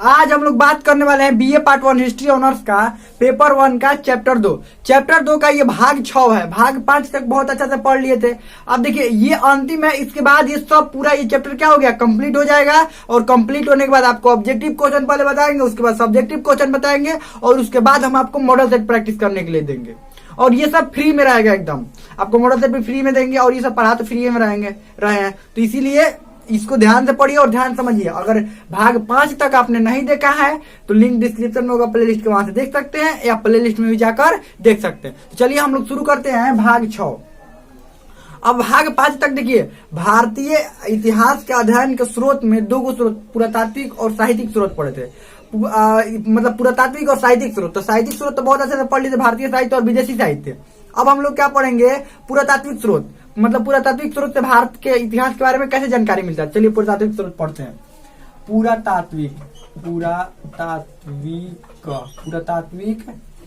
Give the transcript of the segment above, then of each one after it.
आज हम लोग बात करने वाले हैं बीए पार्ट 1 हिस्ट्री ऑनर्स का पेपर 1 का चैप्टर 2। चैप्टर 2 का ये भाग 6 है। भाग 5 तक बहुत अच्छा से पढ़ लिए थे। अब देखिए ये अंतिम है। इसके बाद ये सब पूरा ये चैप्टर क्या हो गया, कंप्लीट हो जाएगा। और कंप्लीट होने के बाद आपको ऑब्जेक्टिव क्वेश्चन पहले बताएंगे, उसके बाद सब्जेक्टिव क्वेश्चन बताएंगे, और उसके बाद हम आपको मॉडल सेट प्रैक्टिस करने के लिए देंगे। और ये सब फ्री में रहेगा एकदम। आपको मॉडल सेट भी फ्री में देंगे और ये सब पढ़ा तो फ्री में रहे हैं। तो इसीलिए इसको ध्यान से पढ़िए और ध्यान समझिए। अगर भाग 5 तक आपने नहीं देखा है तो लिंक डिस्क्रिप्शन में होगा, प्लेलिस्ट के वहां से देख सकते हैं या प्लेलिस्ट में भी जाकर देख सकते हैं। तो चलिए हम लोग शुरू करते हैं भाग 6। अब भाग 5 तक देखिए, भारतीय इतिहास के अध्ययन के स्रोत में 2 स्रोत, पुरातात्विक और साहित्यिक स्रोत पढ़े थे। मतलब पुरातात्विक और साहित्यिक स्रोत। तो साहित्यिक स्रोत तो बहुत अच्छे से पढ़ लिए थे, भारतीय साहित्य और विदेशी साहित्य। अब हम लोग क्या पढ़ेंगे, पुरातात्विक स्रोत। मतलब पुरातात्विक स्रोत से भारत के इतिहास के बारे में कैसे जानकारी मिलता है। चलिए पुरातात्विक स्रोत पढ़ते हैं। पुरातात्विक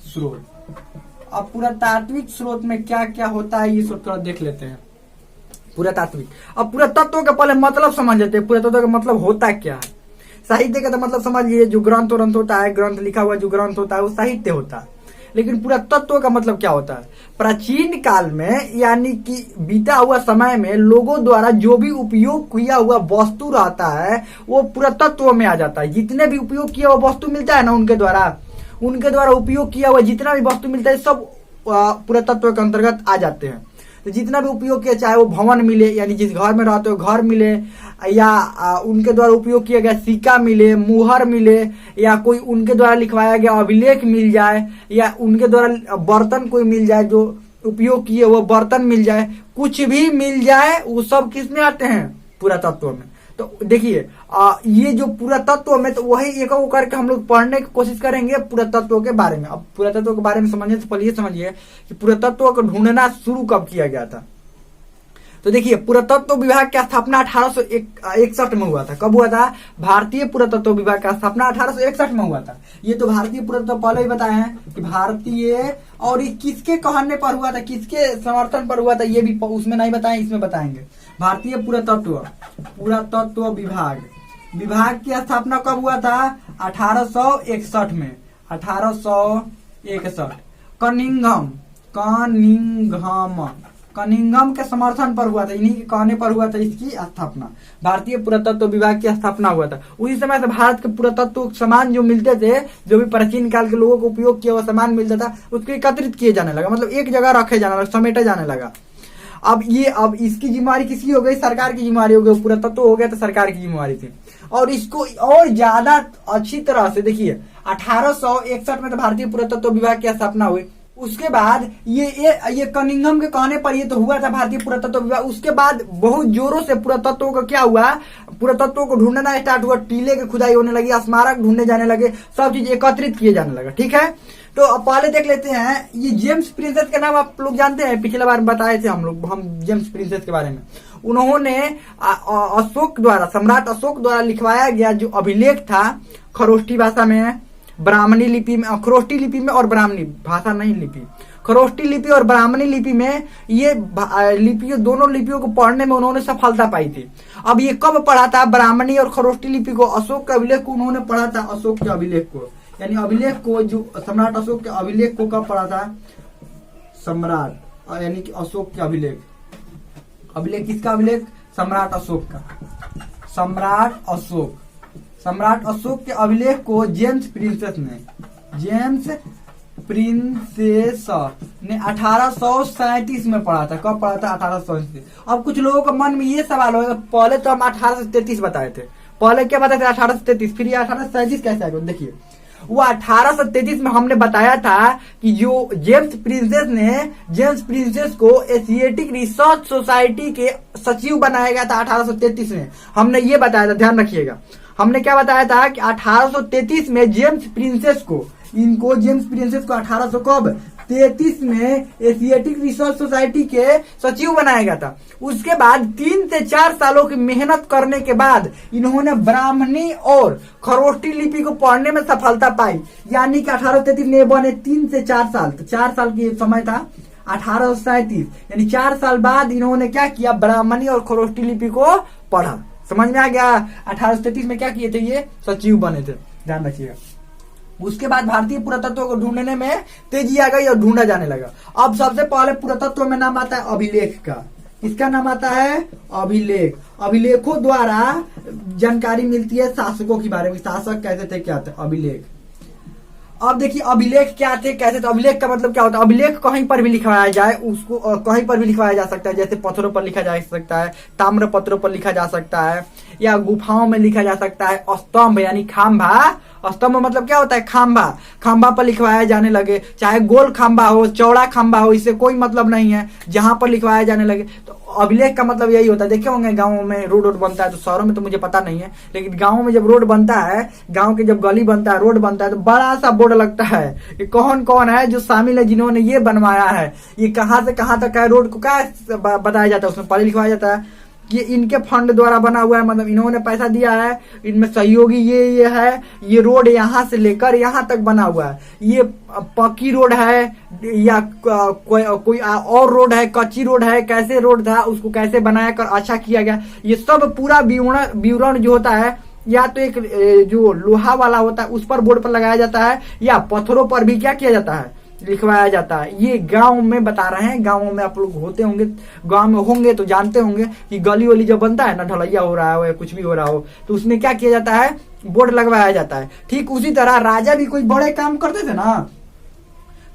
स्रोत। अब पुरातात्विक स्रोत में क्या क्या होता है ये सब थोड़ा देख लेते हैं। पुरातात्विक, अब पुरातत्व का पहले मतलब समझ लेते हैं। पुरातत्व का मतलब होता क्या है। साहित्य का तो मतलब समझ लिए, जो ग्रंथ होता है, ग्रंथ लिखा हुआ जो ग्रंथ होता है वो साहित्य होता है। लेकिन पुरातत्व का मतलब क्या होता है, प्राचीन काल में यानी कि बीता हुआ समय में लोगों द्वारा जो भी उपयोग किया हुआ वस्तु रहता है वो पुरातत्व में आ जाता है। जितने भी उपयोग किया हुआ वस्तु मिलता है ना, उनके द्वारा उपयोग किया हुआ जितना भी वस्तु मिलता है सब पुरातत्व के अंतर्गत आ जाते हैं। तो जितना भी उपयोग किया, चाहे वो भवन मिले यानी जिस घर में रहते हो घर मिले, या उनके द्वारा उपयोग किया गया सिक्का मिले, मुहर मिले, या कोई उनके द्वारा लिखवाया गया अभिलेख मिल जाए, या उनके द्वारा बर्तन कोई मिल जाए जो उपयोग किए वो बर्तन मिल जाए, कुछ भी मिल जाए, वो सब किस में आते हैं, पुरातत्व में। तो देखिए ये जो पुरातत्व में, तो वही एक करके हम लोग पढ़ने की कोशिश करेंगे पुरातत्व के बारे में। अब पुरातत्व के बारे में समझने से पहले ये समझिए कि पुरातत्व को ढूंढना शुरू कब किया गया था। तो देखिए पुरातत्व विभाग की स्थापना 1861 में हुआ था। कब हुआ था, भारतीय पुरातत्व विभाग का स्थापना 1861 में हुआ था। ये तो भारतीय पुरातत्व पहले ही बताए हैं कि भारतीय, और ये किसके कहने पर हुआ था, किसके समर्थन पर हुआ था ये भी उसमें नहीं बताए, इसमें बताएंगे। भारतीय पुरातत्व विभाग की स्थापना कब हुआ था, 1861 में। 1861 कनिंघम के समर्थन पर हुआ था, इन्हीं के कहने पर हुआ था इसकी स्थापना। भारतीय पुरातत्व विभाग की स्थापना हुआ था। उसी समय से भारत के पुरातत्व सामान जो मिलते थे, जो भी प्राचीन काल के लोगों को उपयोग किया हुआ सामान मिलता था, उसको एकत्रित किए जाने लगा। मतलब एक जगह रखे जाने लगा, समेटे जाने लगा। अब इसकी जिम्मेवारी किसकी हो गई, सरकार की जिम्मेवारी हो गई। पुरातत्व हो गया तो सरकार की जिम्मेवारी थी। और इसको और ज्यादा अच्छी तरह से देखिए, 1861 में तो भारतीय पुरातत्व विभाग की स्थापना हुई। उसके बाद ये कनिंघम के कहने पर ये तो हुआ था भारतीय पुरातत्व विभाग। उसके बाद बहुत जोरों से पुरातत्व का क्या हुआ, पुरातत्व को ढूंढना स्टार्ट हुआ। टीले की खुदाई होने लगी, स्मारक ढूंढने जाने लगे, सब चीज एकत्रित किए जाने लगा। ठीक है, तो अब पहले देख लेते हैं। ये जेम्स प्रिंसेस का नाम आप लोग जानते हैं, पिछले बार बताए थे हम जेम्स प्रिंसेस के बारे में। उन्होंने अशोक द्वारा, सम्राट अशोक द्वारा लिखवाया गया जो अभिलेख था खरोष्टी भाषा में, ब्राह्मणी लिपि में, खरोष्टी लिपि में और ब्राह्मणी भाषा नहीं लिपि, खरोष्टी लिपि और ब्राह्मणी लिपि में, ये लिपियों दोनों लिपियों को पढ़ने में उन्होंने सफलता पाई थी। अब ये कब पढ़ा था, ब्राह्मणी और खरोष्टी लिपि को, अशोक के अभिलेख को उन्होंने पढ़ा था। अशोक के अभिलेख को यानी अभिलेख को, जो सम्राट अशोक के अभिलेख को कब पढ़ा था, सम्राट यानी कि अशोक के अभिलेख किसका अभिलेख, सम्राट अशोक का। सम्राट अशोक के अभिलेख को जेम्स प्रिंसेस ने 1837 में पढ़ा था। कब पढ़ा था, 1837। अब कुछ लोगों के मन में ये सवाल होगा, पहले तो हम 1833 बताए थे, पहले क्या बताए थे 1833, फिर 1837 कैसे आएगा। देखिए वो 1833 में हमने बताया था कि जो जेम्स प्रिंसेस को एशियाटिक रिसर्च सोसाइटी के सचिव बनाया गया था 1833 में। हमने ये बताया था, ध्यान रखिएगा। हमने क्या बताया था कि 1833 में जेम्स प्रिंसेस को 1833 में एशियाटिक रिसर्च सोसाइटी के सचिव बनाया गया था। उसके बाद 3 से 4 सालों की मेहनत करने के बाद इन्होंने ब्राह्मणी और खरोष्टी लिपि को पढ़ने में सफलता पाई। यानी कि 1833 में बने 3 से 4 साल, तो 4 साल की समय था 1837। यानी 4 साल बाद इन्होंने क्या किया, ब्राह्मणी और खरोष्टी लिपि को पढ़ा। समझ में आ गया। 1833 में क्या किए थे, ये सचिव बने थे। ध्यान रखिएगा। उसके बाद भारतीय पुरातत्व को ढूंढने में तेजी आ गई और ढूंढा जाने लगा। अब सबसे पहले पुरातत्व में नाम आता है अभिलेख का। किसका नाम आता है? अभिलेख। अभिलेखों द्वारा जानकारी मिलती है शासकों के बारे में, शासक कैसे थे, क्या थे। अभिलेख। अब देखिए अभिलेख क्या थे, कैसे। तो अभिलेख का मतलब क्या होता है? अभिलेख कहीं पर भी लिखवाया जाए, उसको कहीं पर भी लिखवाया जा सकता है, जैसे पत्थरों पर लिखा जा सकता है, ताम्र पत्रों पर लिखा जा सकता है, या गुफाओं में लिखा जा सकता है। स्तंभ यानी खाम्भा, स्तंभ मतलब क्या होता है? खाम्भा। खाम्भा पर लिखवाया जाने लगे, चाहे गोल खाम्भा हो, चौड़ा खाम्भा हो, इससे कोई मतलब नहीं है, जहां पर लिखवाया जाने लगे। तो अभिलेख का मतलब यही होता है। देखे होंगे गाँव में रोड बनता है, तो शहरों में तो मुझे पता नहीं है, लेकिन गाँव में जब रोड बनता है, गाँव के जब गली बनता है, रोड बनता है, तो बड़ा सा बोर्ड लगता है कि कौन कौन है जो शामिल है, जिन्होंने ये बनवाया है, ये कहाँ से कहाँ तक है, रोड को क्या बताया जाता है, उसमें पहले लिखवाया जाता है कि इनके फंड द्वारा बना हुआ है, मतलब इन्होंने पैसा दिया है, इनमें सहयोगी ये है, ये रोड यहाँ से लेकर यहाँ तक बना हुआ है, ये पक्की रोड है या कोई और रोड है, कच्ची रोड है, कैसे रोड था, उसको कैसे बनाया कर अच्छा किया गया, ये सब पूरा विवरण जो होता है, या तो एक जो लोहा वाला होता है उस पर बोर्ड पर लगाया जाता है, या पत्थरों पर भी क्या किया जाता है, लिखवाया जाता है। ये गांव में बता रहे हैं, गांवों में आप लोग होते होंगे, गांव में होंगे तो जानते होंगे कि गली वली जब बनता है ना, ढलैया हो रहा हो या कुछ भी हो रहा हो, तो उसमें क्या किया जाता है? बोर्ड लगवाया जाता है। ठीक उसी तरह राजा भी कोई बड़े काम करते थे ना,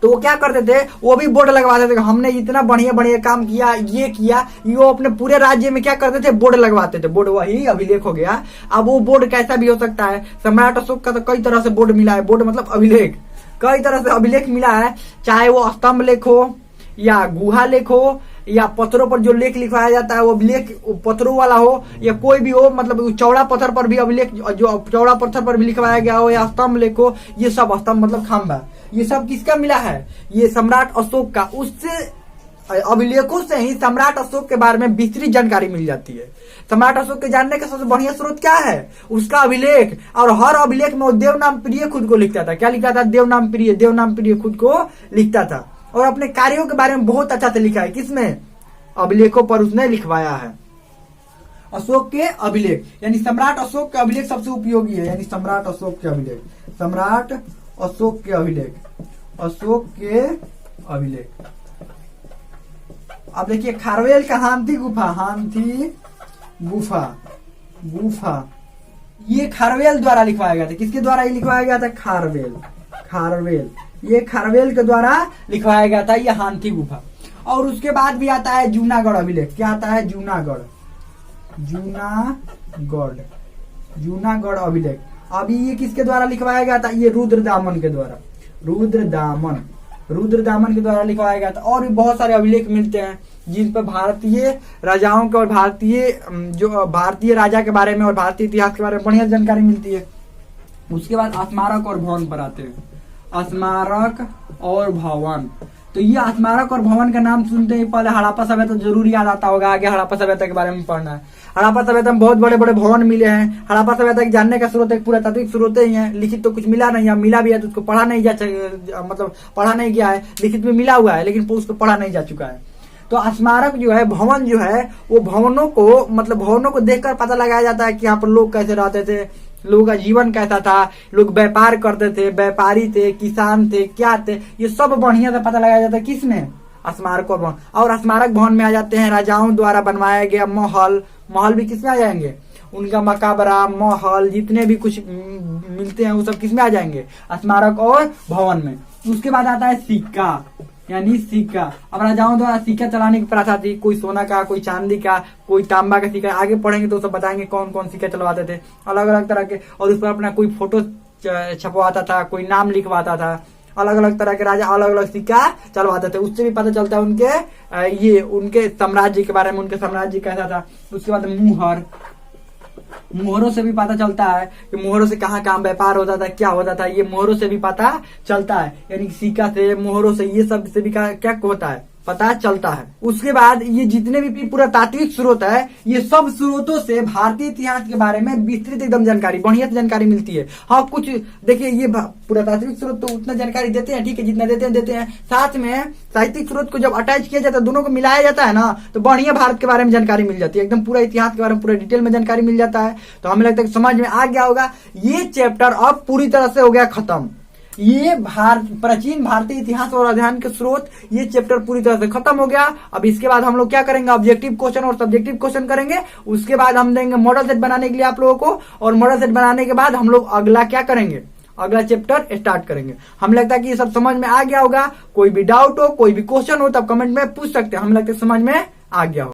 तो वो क्या करते थे? वो भी बोर्ड लगवाते थे, हमने इतना बढ़िया बढ़िया काम किया, ये किया। वो अपने पूरे राज्य में क्या करते थे? बोर्ड लगवाते थे। बोर्ड वही अभिलेख हो गया। अब वो बोर्ड कैसा भी हो सकता है। सम्राट अशोक का तो कई तरह से बोर्ड मिला है। बोर्ड मतलब अभिलेख, कई तरह से अभिलेख मिला है, चाहे वो स्तंभ लेख हो, या गुहा लेख हो, या पत्थरों पर जो लेख लिखवाया जाता है वो अभिलेख पत्थरों वाला हो, या कोई भी हो, मतलब चौड़ा पत्थर पर भी अभिलेख, जो चौड़ा पत्थर पर भी लिखवाया गया हो, या स्तंभ लेख हो। ये सब स्तंभ मतलब खाम्भा, ये सब किसका मिला है? ये सम्राट अशोक का। उससे अभिलेखों से ही सम्राट अशोक के बारे में विस्तृत जानकारी मिल जाती है। सम्राट अशोक के जानने का सबसे बढ़िया स्रोत क्या है? उसका अभिलेख। और हर अभिलेख में वो देवनाम प्रिय खुद को लिखता था। क्या लिखता था? देवनाम प्रिय। देवनाम प्रिय खुद को लिखता था, और अपने कार्यों के बारे में बहुत अच्छा से लिखा है। किसमें? अभिलेखों पर उसने लिखवाया है। अशोक के अभिलेख यानी सम्राट अशोक के अभिलेख सबसे उपयोगी है, यानी सम्राट अशोक के अभिलेख, सम्राट अशोक के अभिलेख, अशोक के अभिलेख। अब देखिए खारवेल का हाथी गुफा, हाथी गुफा, गुफा, ये खारवेल द्वारा लिखवाया गया था। किसके द्वारा ये लिखवाया गया था? खारवेल, खारवेल, ये खारवेल के द्वारा लिखवाया गया था ये हाथी गुफा। और उसके बाद भी आता है जूनागढ़ अभिलेख। क्या आता है? जूनागढ़, जूनागढ़, जूनागढ़ अभिलेख। अभी ये किसके द्वारा लिखवाया गया था? ये रुद्रदामन के द्वारा, रुद्रदामन, रुद्रदामन के द्वारा लिखवाया गया था। और भी बहुत सारे अभिलेख मिलते हैं जिन पर भारतीय राजाओं के और भारतीय राजा के बारे में और भारतीय इतिहास के बारे में बढ़िया जानकारी मिलती है। उसके बाद स्मारक और भवन पर आते हैं। स्मारक और भवन, तो ये स्मारक और भवन का नाम सुनते ही पहले हड़प्पा सभ्यता तो जरूर याद आता होगा। आगे हड़प्पा सभ्यता के बारे में पढ़ना है। हड़प्पा सभ्यता में बहुत बड़े बड़े भवन मिले हैं। हड़प्पा सभ्यता के जानने का स्रोत एक पुरातात्विक स्रोत ही है। लिखित तो कुछ मिला नहीं है, मिला भी है तो उसको पढ़ा नहीं मतलब पढ़ा नहीं गया है। लिखित में मिला हुआ है लेकिन उसको पढ़ा नहीं जा चुका है। तो स्मारक जो है, भवन जो है, वो भवनों को मतलब भवनों को देखकर पता लगाया जाता है कि यहाँ पर लोग कैसे रहते थे, लोगों का जीवन कैसा था, लोग व्यापार करते थे, व्यापारी थे, किसान थे, क्या थे, ये सब बढ़िया से पता लगाया जाता है। किसमें? स्मारक और भवन। और स्मारक भवन में आ जाते हैं राजाओं द्वारा बनवाया गया महल। महल भी किसमें आ जाएंगे? उनका मकाबरा, महल, जितने भी कुछ मिलते हैं वो सब किसमें आ जाएंगे? स्मारक और भवन में। उसके बाद आता है सिक्का, यानी सिक्का। अब राजाओं द्वारा सिक्का चलाने की प्रथा थी। कोई सोना का, कोई चांदी का, कोई तांबा का सिक्का। आगे पढ़ेंगे तो सब बताएंगे कौन कौन सिक्का चलवाते थे, अलग अलग तरह के। और उस पर अपना कोई फोटो छपवाता था, कोई नाम लिखवाता था। अलग अलग तरह के राजा अलग अलग सिक्का चलवाते थे। उससे भी पता चलता है उनके साम्राज्य के बारे में, उनके साम्राज्य कैसा था। उसके बाद मुहर, मोहरों से भी पता चलता है कि मोहरों से कहाँ कहाँ व्यापार होता था, क्या होता था, ये मोहरों से भी पता चलता है। यानी सिक्का से, मोहरों से, ये सब से भी क्या होता है, पता चलता है। उसके बाद ये जितने भी पुरातात्विक स्रोत है, ये सब स्रोतों से भारतीय इतिहास के बारे में विस्तृत एकदम जानकारी, बढ़िया जानकारी मिलती है। हाँ, कुछ देखिए, ये पुरातात्विक स्रोत तो उतना जानकारी देते हैं, ठीक है, जितना देते हैं। साथ में साहित्यिक स्रोत को जब अटैच किया जाता है, दोनों को मिलाया जाता है ना, तो बढ़िया भारत के बारे में जानकारी मिल जाती है, एकदम पूरा इतिहास के बारे में पूरा डिटेल में जानकारी मिल जाता है। तो हमें लगता है कि समझ में आ गया होगा। ये चैप्टर अब पूरी तरह से हो गया खत्म। ये प्राचीन भारतीय इतिहास और अध्ययन के स्रोत, ये चैप्टर पूरी तरह से खत्म हो गया। अब इसके बाद हम लोग क्या करेंगे, ऑब्जेक्टिव क्वेश्चन और सब्जेक्टिव क्वेश्चन करेंगे। उसके बाद हम देंगे मॉडल सेट बनाने के लिए आप लोगों को, और मॉडल सेट बनाने के बाद हम लोग अगला क्या करेंगे, अगला चैप्टर स्टार्ट करेंगे। हमें लगता है कि ये सब समझ में आ गया होगा। कोई भी डाउट हो, कोई भी क्वेश्चन हो, तब कमेंट में पूछ सकते हैं। हमें लगता है समझ में आ गया हो।